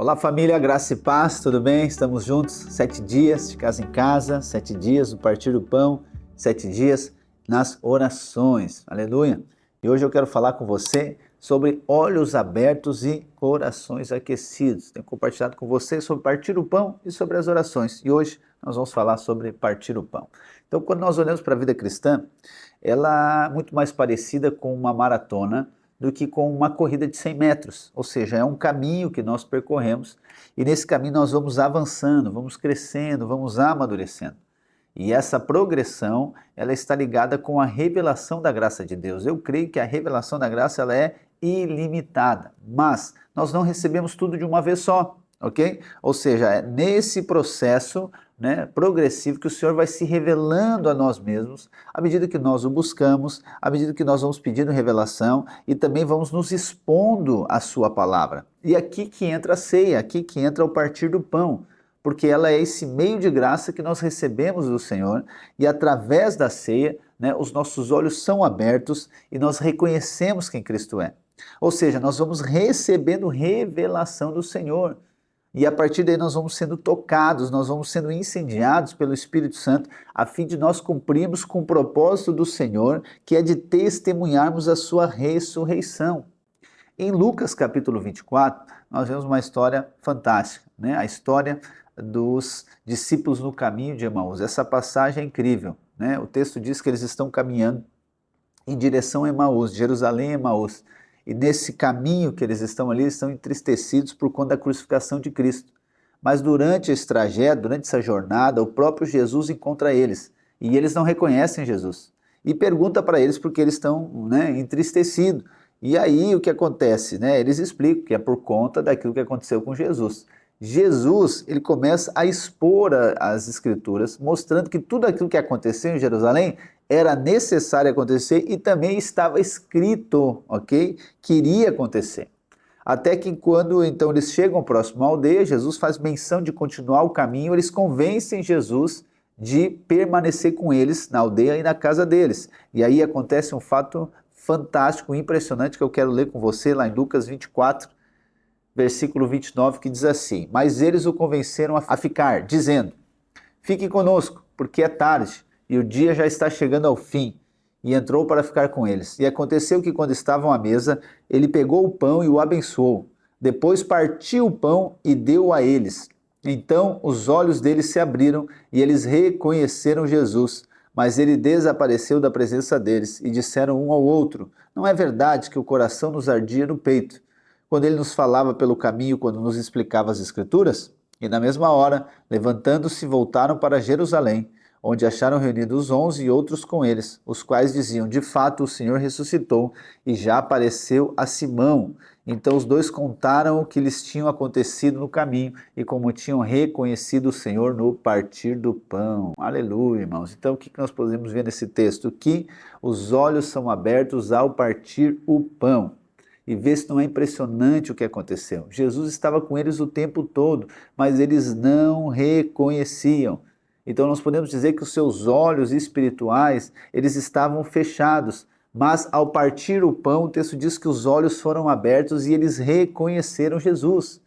Olá família, graça e paz, tudo bem? Estamos juntos, 7 dias de casa em casa, 7 dias do partir do pão, 7 dias nas orações, aleluia! E hoje eu quero falar com você sobre olhos abertos e corações aquecidos. Tenho compartilhado com você sobre partir o pão e sobre as orações. E hoje nós vamos falar sobre partir o pão. Então, quando nós olhamos para a vida cristã, ela é muito mais parecida com uma maratona do que com uma corrida de 100 metros, ou seja, é um caminho que nós percorremos e nesse caminho nós vamos avançando, vamos crescendo, vamos amadurecendo. E essa progressão, ela está ligada com a revelação da graça de Deus. Eu creio que a revelação da graça ela é ilimitada, mas nós não recebemos tudo de uma vez só, ok? Ou seja, é nesse processo progressivo que o Senhor vai se revelando a nós mesmos, à medida que nós o buscamos, à medida que nós vamos pedindo revelação e também vamos nos expondo à sua palavra. E aqui que entra a ceia, aqui que entra o partir do pão, porque ela é esse meio de graça que nós recebemos do Senhor e através da ceia, os nossos olhos são abertos e nós reconhecemos quem Cristo é. Ou seja, nós vamos recebendo revelação do Senhor. E a partir daí nós vamos sendo tocados, nós vamos sendo incendiados pelo Espírito Santo, a fim de nós cumprirmos com o propósito do Senhor, que é de testemunharmos a sua ressurreição. Em Lucas capítulo 24, nós vemos uma história fantástica, a história dos discípulos no caminho de Emaús. Essa passagem é incrível, O texto diz que eles estão caminhando em direção a Emaús, de Jerusalém a Emaús. E nesse caminho que eles estão ali, eles estão entristecidos por conta da crucificação de Cristo. Mas durante esse trajeto, durante essa jornada, o próprio Jesus encontra eles. E eles não reconhecem Jesus. E pergunta para eles porque eles estão entristecidos. E aí o que acontece? Eles explicam que é por conta daquilo que aconteceu com Jesus. Jesus, ele começa a expor as Escrituras, mostrando que tudo aquilo que aconteceu em Jerusalém era necessário acontecer e também estava escrito, ok? Que iria acontecer. Até que quando então eles chegam próximo à aldeia, Jesus faz menção de continuar o caminho, eles convencem Jesus de permanecer com eles na aldeia e na casa deles. E aí acontece um fato fantástico, impressionante, que eu quero ler com você lá em Lucas 24, versículo 29, que diz assim: Mas eles o convenceram a ficar, dizendo: Fique conosco, porque é tarde, e o dia já está chegando ao fim. E entrou para ficar com eles. E aconteceu que quando estavam à mesa, ele pegou o pão e o abençoou. Depois partiu o pão e deu a eles. Então os olhos deles se abriram e eles reconheceram Jesus. Mas ele desapareceu da presença deles e disseram um ao outro: Não é verdade que o coração nos ardia no peito quando ele nos falava pelo caminho, quando nos explicava as Escrituras? E na mesma hora, levantando-se, voltaram para Jerusalém, onde acharam reunidos os 11 e outros com eles, os quais diziam: De fato, o Senhor ressuscitou e já apareceu a Simão. Então os dois contaram o que lhes tinha acontecido no caminho e como tinham reconhecido o Senhor no partir do pão. Aleluia, irmãos. Então o que nós podemos ver nesse texto? Que os olhos são abertos ao partir o pão. E vê se não é impressionante o que aconteceu. Jesus estava com eles o tempo todo, mas eles não reconheciam. Então nós podemos dizer que os seus olhos espirituais, eles estavam fechados, mas ao partir o pão, o texto diz que os olhos foram abertos e eles reconheceram Jesus.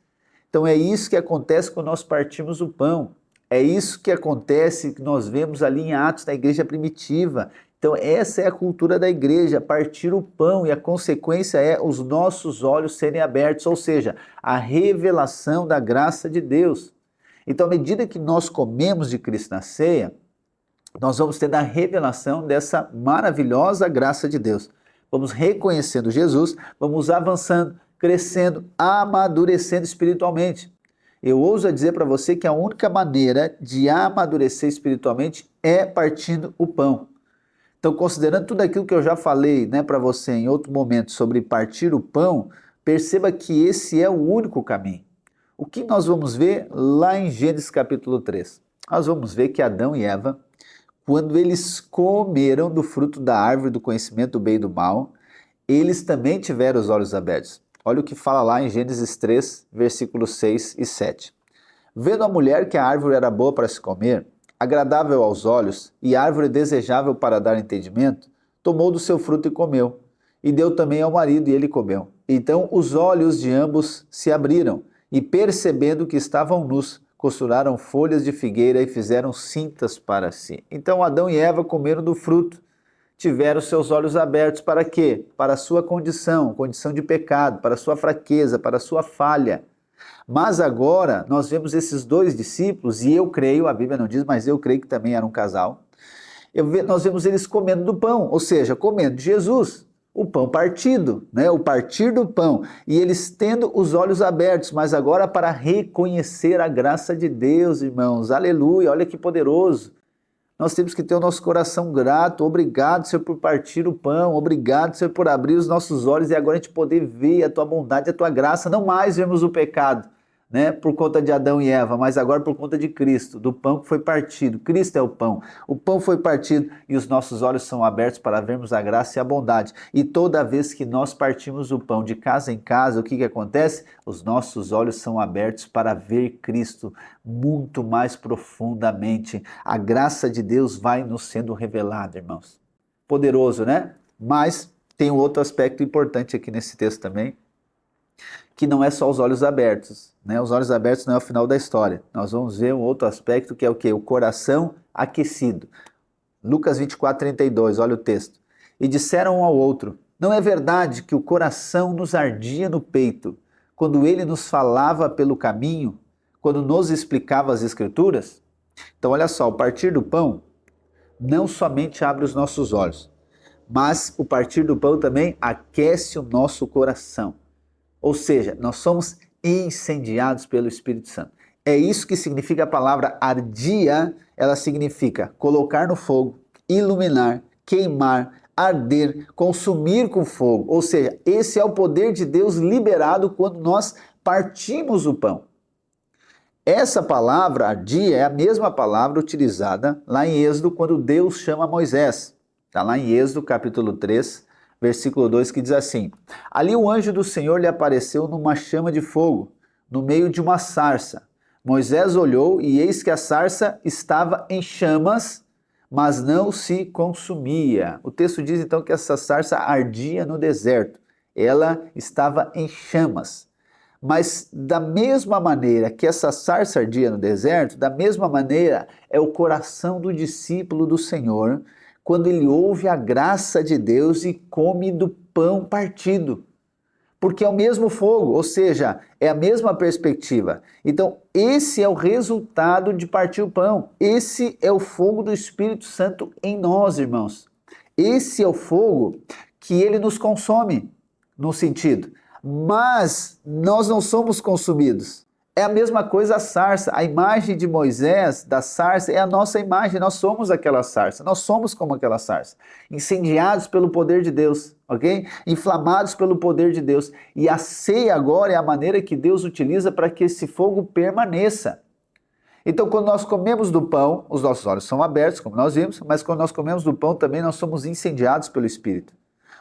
Então é isso que acontece quando nós partimos o pão. É isso que acontece, que nós vemos ali em Atos da igreja primitiva. Então essa é a cultura da igreja, partir o pão, e a consequência é os nossos olhos serem abertos, ou seja, a revelação da graça de Deus. Então, à medida que nós comemos de Cristo na ceia, nós vamos tendo a revelação dessa maravilhosa graça de Deus. Vamos reconhecendo Jesus, vamos avançando, crescendo, amadurecendo espiritualmente. Eu ouso dizer para você que a única maneira de amadurecer espiritualmente é partindo o pão. Então, considerando tudo aquilo que eu já falei para você em outro momento sobre partir o pão, perceba que esse é o único caminho. O que nós vamos ver lá em Gênesis capítulo 3? Nós vamos ver que Adão e Eva, quando eles comeram do fruto da árvore do conhecimento do bem e do mal, eles também tiveram os olhos abertos. Olha o que fala lá em Gênesis 3, versículos 6 e 7. Vendo a mulher que a árvore era boa para se comer, agradável aos olhos e árvore desejável para dar entendimento, tomou do seu fruto e comeu. E deu também ao marido e ele comeu. Então os olhos de ambos se abriram e percebendo que estavam nus, costuraram folhas de figueira e fizeram cintas para si. Então Adão e Eva comeram do fruto, tiveram seus olhos abertos para quê? Para a sua condição de pecado, para a sua fraqueza, para a sua falha. Mas agora nós vemos esses dois discípulos, e eu creio, a Bíblia não diz, mas eu creio que também era um casal, nós vemos eles comendo do pão, ou seja, comendo de Jesus, o pão partido, né? O partir do pão, e eles tendo os olhos abertos, mas agora para reconhecer a graça de Deus, irmãos, aleluia, olha que poderoso. Nós temos que ter o nosso coração grato. Obrigado, Senhor, por partir o pão. Obrigado, Senhor, por abrir os nossos olhos e agora a gente poder ver a tua bondade, a tua graça. Não mais vemos o pecado, né, por conta de Adão e Eva, mas agora por conta de Cristo, do pão que foi partido. Cristo é o pão foi partido e os nossos olhos são abertos para vermos a graça e a bondade. E toda vez que nós partimos o pão de casa em casa, o que acontece? Os nossos olhos são abertos para ver Cristo muito mais profundamente. A graça de Deus vai nos sendo revelada, irmãos. Poderoso, né? Mas tem um outro aspecto importante aqui nesse texto também, que não é só os olhos abertos, né? Os olhos abertos não é o final da história. Nós vamos ver um outro aspecto que é o quê? O coração aquecido. Lucas 24:32, olha o texto. E disseram um ao outro: não é verdade que o coração nos ardia no peito, quando ele nos falava pelo caminho, quando nos explicava as Escrituras? Então olha só, o partir do pão não somente abre os nossos olhos, mas o partir do pão também aquece o nosso coração. Ou seja, nós somos incendiados pelo Espírito Santo. É isso que significa a palavra ardia. Ela significa colocar no fogo, iluminar, queimar, arder, consumir com fogo. Ou seja, esse é o poder de Deus liberado quando nós partimos o pão. Essa palavra, ardia, é a mesma palavra utilizada lá em Êxodo, quando Deus chama Moisés. Está lá em Êxodo capítulo 3, versículo 2, que diz assim: ali o anjo do Senhor lhe apareceu numa chama de fogo, no meio de uma sarça. Moisés olhou e eis que a sarça estava em chamas, mas não se consumia. O texto diz então que essa sarça ardia no deserto. Ela estava em chamas. Mas da mesma maneira que essa sarça ardia no deserto, da mesma maneira é o coração do discípulo do Senhor, quando ele ouve a graça de Deus e come do pão partido. Porque é o mesmo fogo, ou seja, é a mesma perspectiva. Então, esse é o resultado de partir o pão. Esse é o fogo do Espírito Santo em nós, irmãos. Esse é o fogo que ele nos consome, no sentido. Mas nós não somos consumidos. É a mesma coisa a sarça. A imagem de Moisés, da sarça, é a nossa imagem. Nós somos aquela sarça. Nós somos como aquela sarça. Incendiados pelo poder de Deus, ok? Inflamados pelo poder de Deus. E a ceia agora é a maneira que Deus utiliza para que esse fogo permaneça. Então, quando nós comemos do pão, os nossos olhos são abertos, como nós vimos, mas quando nós comemos do pão também nós somos incendiados pelo Espírito.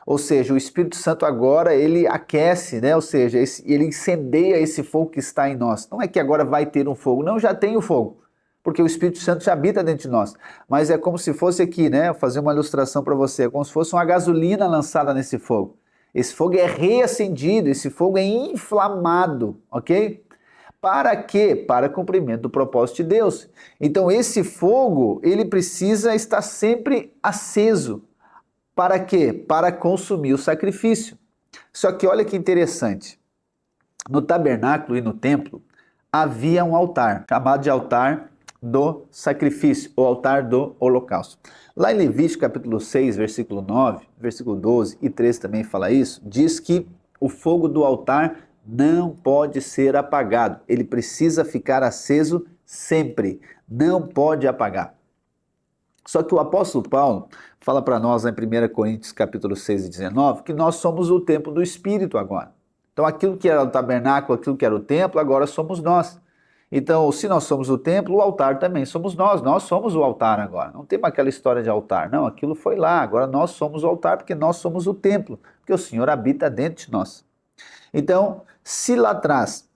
Ou seja, o Espírito Santo agora, ele aquece, né? Ou seja, ele incendeia esse fogo que está em nós. Não é que agora vai ter um fogo, não, já tem o fogo, porque o Espírito Santo já habita dentro de nós. Mas é como se fosse aqui, né? Vou fazer uma ilustração para você, é como se fosse uma gasolina lançada nesse fogo. Esse fogo é reacendido, esse fogo é inflamado, ok? Para quê? Para cumprimento do propósito de Deus. Então esse fogo, ele precisa estar sempre aceso. Para quê? Para consumir o sacrifício. Só que olha que interessante. No tabernáculo e no templo havia um altar, chamado de altar do sacrifício, o altar do holocausto. Lá em Levítico capítulo 6, versículo 9, versículo 12 e 13 também fala isso, diz que o fogo do altar não pode ser apagado. Ele precisa ficar aceso sempre, não pode apagar. Só que o apóstolo Paulo fala para nós em 1 Coríntios capítulo 6 e 19 que nós somos o templo do Espírito agora. Então aquilo que era o tabernáculo, aquilo que era o templo, agora somos nós. Então se nós somos o templo, o altar também somos nós somos o altar agora. Não tem aquela história de altar, não, aquilo foi lá, agora nós somos o altar porque nós somos o templo, porque o Senhor habita dentro de nós. Então, se lá atrás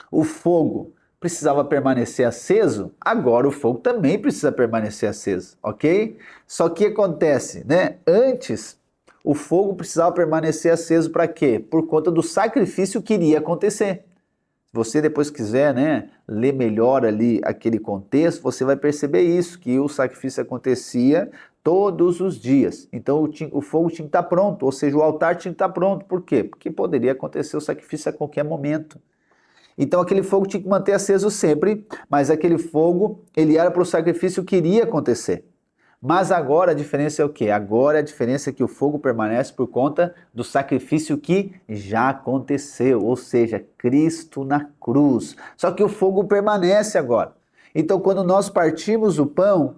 o fogo precisava permanecer aceso, agora o fogo também precisa permanecer aceso, ok? Só que acontece, né? Antes, o fogo precisava permanecer aceso para quê? Por conta do sacrifício que iria acontecer. Se você depois quiser, né, ler melhor ali aquele contexto, você vai perceber isso, que o sacrifício acontecia todos os dias. Então o fogo tinha que estar pronto, ou seja, o altar tinha que estar pronto. Por quê? Porque poderia acontecer o sacrifício a qualquer momento. Então aquele fogo tinha que manter aceso sempre, mas aquele fogo, ele era para o sacrifício que iria acontecer. Mas agora a diferença é o quê? Agora a diferença é que o fogo permanece por conta do sacrifício que já aconteceu, ou seja, Cristo na cruz. Só que o fogo permanece agora. Então quando nós partimos o pão,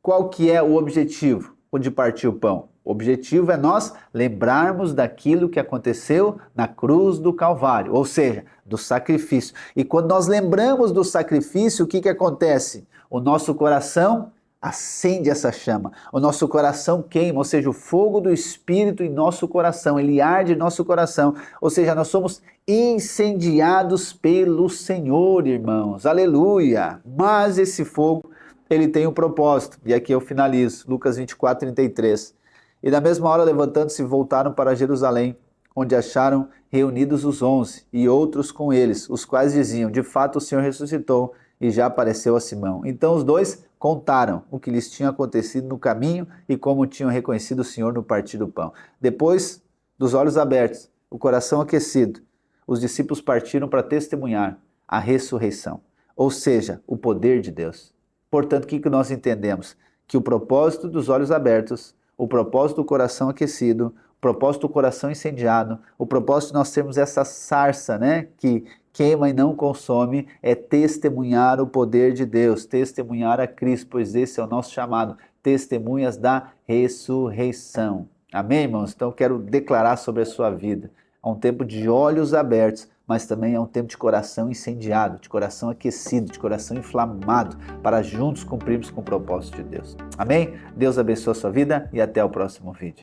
qual que é o objetivo de partir o pão? O objetivo é nós lembrarmos daquilo que aconteceu na cruz do Calvário, ou seja, do sacrifício. E quando nós lembramos do sacrifício, o que acontece? O nosso coração acende essa chama, o nosso coração queima, ou seja, o fogo do Espírito em nosso coração, ele arde em nosso coração, ou seja, nós somos incendiados pelo Senhor, irmãos, aleluia! Mas esse fogo, ele tem um propósito, e aqui eu finalizo, Lucas 24:33. E na mesma hora, levantando-se, voltaram para Jerusalém, onde acharam reunidos os 11 e outros com eles, os quais diziam: de fato o Senhor ressuscitou e já apareceu a Simão. Então os dois contaram o que lhes tinha acontecido no caminho e como tinham reconhecido o Senhor no partir do pão. Depois dos olhos abertos, o coração aquecido, os discípulos partiram para testemunhar a ressurreição, ou seja, o poder de Deus. Portanto, o que nós entendemos? Que o propósito dos olhos abertos, o propósito do coração aquecido, o propósito do coração incendiado, o propósito de nós termos essa sarça, né, que queima e não consome, é testemunhar o poder de Deus, testemunhar a Cristo, pois esse é o nosso chamado, testemunhas da ressurreição. Amém, irmãos? Então eu quero declarar sobre a sua vida. É um tempo de olhos abertos, mas também é um tempo de coração incendiado, de coração aquecido, de coração inflamado, para juntos cumprirmos com o propósito de Deus. Amém? Deus abençoe a sua vida e até o próximo vídeo.